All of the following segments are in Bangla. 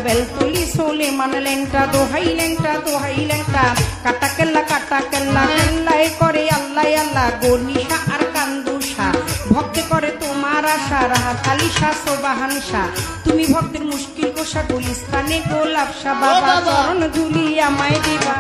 বেলতুলি সোলে মানলেনটা দোহাই লেংটা কাটা কেল্লা কেল্লায় করে আল্লাহ আল্লাহ গনিশা আর কান্দুষা ভক্তে করে তোমার আশা রাহা কালিশা সোবাহানসা তুমি ভক্তের মুশকিল কোষা গুলিস্তানে গোলাপশা বাবা চরণ ধুলি আমায় দিবা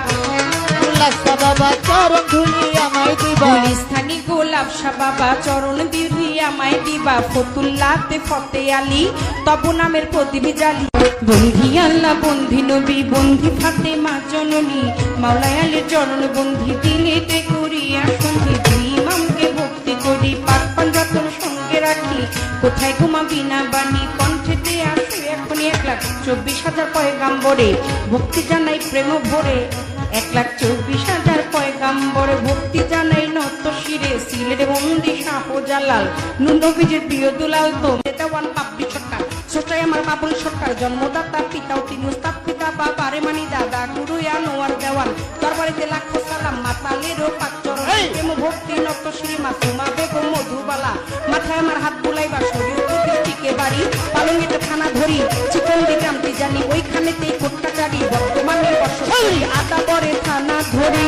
বাবা চরণ ধুলি আমায় দিবা গুলিস্তানি গোলাপশা বাবা চরণ দিলি আমায় দিবা ফতুল্লাতে ফতে আলী তব নামের প্রদীপ জালি বন্ধি আল্লাহ বন্ধি নবী বন্ধি ফাতেমা জননী মাওলাই আলীর চরণ বন্ধি দিলেতে করিয়া সন্ধি দুই ইমামকে ভক্তি করি পাক পাঞ্জাতন সঙ্গে রাখি কোথায় ঘুমাবি না বাণী কণ্ঠেতে আসো এখনই 1,24,000 পয়গাম্বরে ভক্তি জানাই প্রেম ভরে 1,24,000 পয়গাম্বরে ভক্তি জানাই নত শিরে সিলেট বন্দি শাহজালাল নবীজির প্রিয় দুলাল তো দেওয়ান পাপড়ি সরকার ছোটাই আমার বাবুল সরকার জন্মদাতা পিতাও তিনি উস্তাদ পিতা বাবারে মানি দাদা গুরু আনোয়ার দেওয়ান দরবারিতে লাখো সালাম মাতালেরও পাঁচচরণ প্রেম ভক্তি নত শ্রী মাসুমা বেগম মধুবালা মাথায় আমার হাত বুলাইবা শরীর টিকে বাড়ি পালঙ্গিতে থানা ধরি চিকন দিকে আমি জানি ওইখানেতেই কোট্টাচারি বর্তমানে বর্ষী আদা পরে থানা ধরি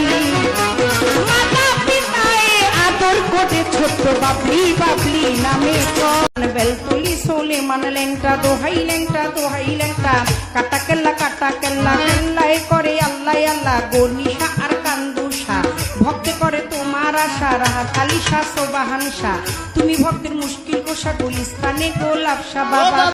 মাতা পিতায় আদর করে ছোট্ট বাবলি নামে বেলতুলি সোলে মানলেনটা দোহাই লেংটা কাটা কেল্লায় করে আল্লাহ আল্লাহ গনিশা আর কান্দুষা ভক্তে করে তোমার আশা রাহা কালিশা সোবাহানসা তুমি ভক্তের মুশকিল কোষা গুলিস্তানে গোলাপশা বাবা